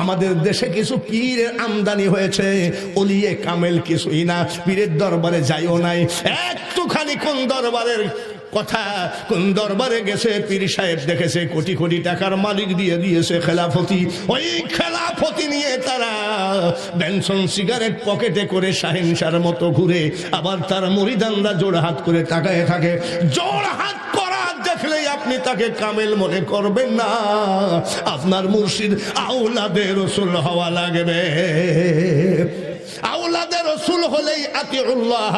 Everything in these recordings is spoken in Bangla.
আমাদের দেশে কিছু পীরের আমদানি হয়েছে, ওলিয়ে কামেল কিছুই না, পীরের দরবারে যাইও নাই। একটুখানি কোন দরবারের কথা, কোন দরবারে গেছে, পীর সাহেব দেখেছে কোটি কোটি টাকার মালিক দিয়ে দিয়েছে খেলাফতি, ওই খেলাফতি নিয়ে তারা বেনসন সিগারেট পকেটে করে শাহিনশার মতো ঘুরে, আবার তার মুরিদানরা জোড়হাত করে তাকায় থাকে। জোড়হাত করা দেখলেই আপনি তাকে কামেল মনে করবেন না, আপনার মুর্শিদ আওলাদে রসুল হওয়া লাগবে। আওলাদে রসুল হলেই আতিউল্লাহ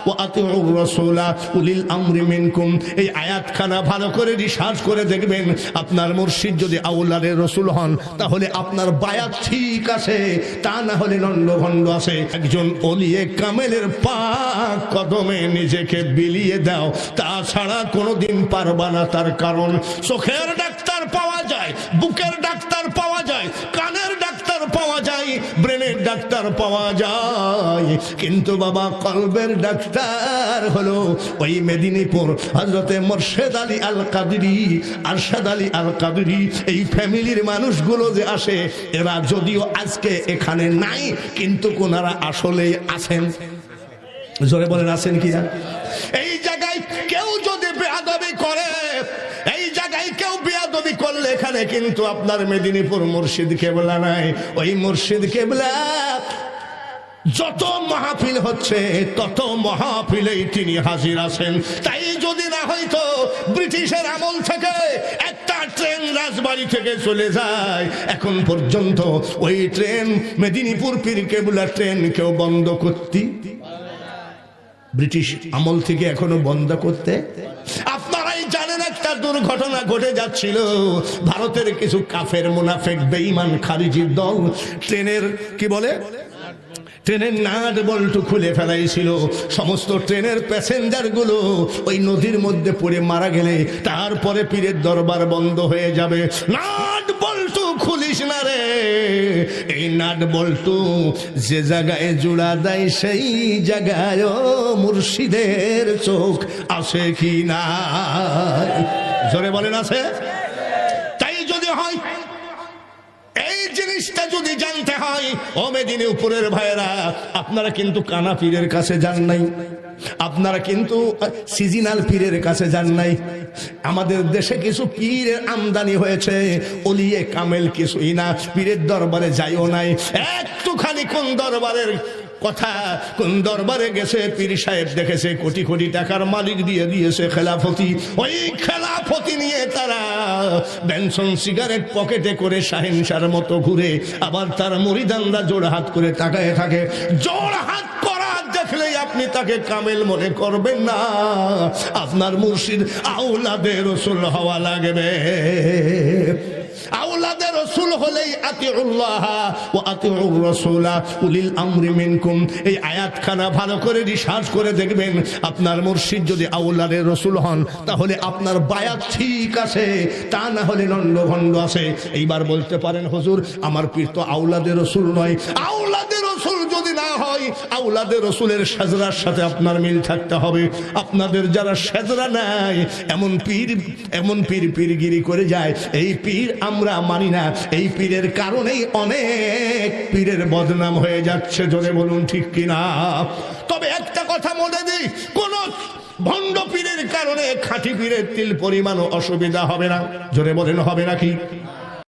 ওয়া আতিউর রাসূলা উলিল আমরি মিনকুম। এই আয়াতখানা ভালো করে রিসার্চ করে দেখবেন, আপনার মুর্শিদ যদি আওলাদে রসুল হন তাহলে আপনার বায়াত ঠিক আছে, তা না হলে লন্ডভন্ড আছে। একজন ওলিয়ে কামেলের পাক কদমে নিজেকে বিলিয়ে দাও, তাছাড়া কোনোদিন পারবা না। তার কারণ চোখের ডাক্তার পাওয়া যায়, বুকের ডাক্তার পাওয়া যায়, কানের ডাক্তার পাওয়া যায়, ব্রেনের ডাক্তার পাওয়া যায়, কিন্তু বাবা কলবের ডাক্তার হলো ওই মেদিনীপুর হযরতে মোর্শেদ আলী আল কাদরি, আরশাদ আলী আল কাদরি। এই ফ্যামিলির মানুষগুলো যে আসে, এরা যদিও আজকে এখানে নাই, কিন্তু কোনারা আসলেই আছেন। জোরে বলেন আছেন কি না? এই জায়গায় কেউ যদি বেয়াদবি করে, এই জায়গায় কেউ বেয়াদবি করলে এখানে কিন্তু আপনার মেদিনীপুর মুর্শিদ কেবলা নাই। ওই মুর্শিদ কেবলা যত মাহফিল হচ্ছে তত মাহফিলেই তিনি হাজির আছেন। তাই যদি না হয়তো ব্রিটিশের আমল থেকে একটা ট্রেন রাজবাড়ি থেকে চলে যায়, এখন পর্যন্ত ওই ট্রেন মেদিনীপুর পীর কেবলা ট্রেন কেউ বন্ধ করতে, ব্রিটিশ আমল থেকে এখনো বন্ধ করতে। আপনারাই জানেন একটা দুর্ঘটনা ঘটে যাচ্ছিল, ভারতের কিছু কাফের মুনাফিক বেঈমান খারিজি দল ট্রেনের কি বলে, ট্রেনের নাট বল্টু খুলে ফেলাইছিল। সমস্ত ট্রেনের প্যাসেঞ্জার গুলো ওই নদীর মধ্যে পড়ে মারা গেলে তারপরে পীরের দরবার বন্ধ হয়ে যাবে। নাট বল্টু খুলিস না রে, এই নাট বল্টু যে জায়গায় জোড়া দেয় সেই জায়গায় মুর্শিদের চোখ আছে কি না? জোরে বলেন আছে? তাই যদি হয়, এই জিনিসটা যদি জানতে হয়, ও মেদিনীপুরের ভাইয়েরা, আপনারা কিন্তু কানা পীরের কাছে যান নাই, আপনারা কিন্তু সিজনাল পীরের কাছে যান নাই। আমাদের দেশে কিছু পীরের আমদানি হয়েছে, ওলিয়ে কামেল কিছুই না, পীরের দরবারে যাইও নাই। একটুখানি কোন দরবারের কথা, কোন দরবারে গেছে, পীর সাহেব দেখেছে কোটি কোটি টাকার মালিক দিয়ে দিয়েছে খেলাফতি, ওই খেলাফতি নিয়ে তারা বেনসন সিগারেট পকেটে করে শাহিনশার মতো ঘুরে, আবার তার মুরিদানরা জোড়হাত করে তাকায় থাকে। জোড়হাত করা দেখলেই আপনি তাকে কামেল মনে করবেন না, আপনার মুর্শিদ আওলাদে রসুল হওয়া লাগবে। আওলাদে রসুল হলেই আতিউল্লাহ ওয়া আতিউর রাসূলা উলিল আমরি মিনকুম। এই আয়াতখানা ভালো করে রিসার্চ করে দেখবেন, আপনার মুর্শিদ যদি আওলাদে রসুল হন তাহলে আপনার বায়াত ঠিক আছে, তা না হলে লন্ডভন্ড আছে। এইবার বলতে পারেন হুজুর আমার পীর তো আওলাদে রসুল নয়। আওলাদে রসুল যদি না হয়, আওলাদে রসুলের সাজরার সাথে আপনার মিল থাকতে হবে। আপনাদের যারা সাজরা নাই, এমন পীর পীরগিরি করে যায়, এই পীর আমরা মানি না। এই পীরের কারণেই অনেক পীরের বদনাম হয়ে যাচ্ছে। জোরে বলুন ঠিক কিনা? তবে একটা কথা মনে দিই, কোন ভণ্ড পীরের কারণে খাঁটি পীরের তিল পরিমাণও অসুবিধা হবে না। জোরে বলেন হবে নাকি?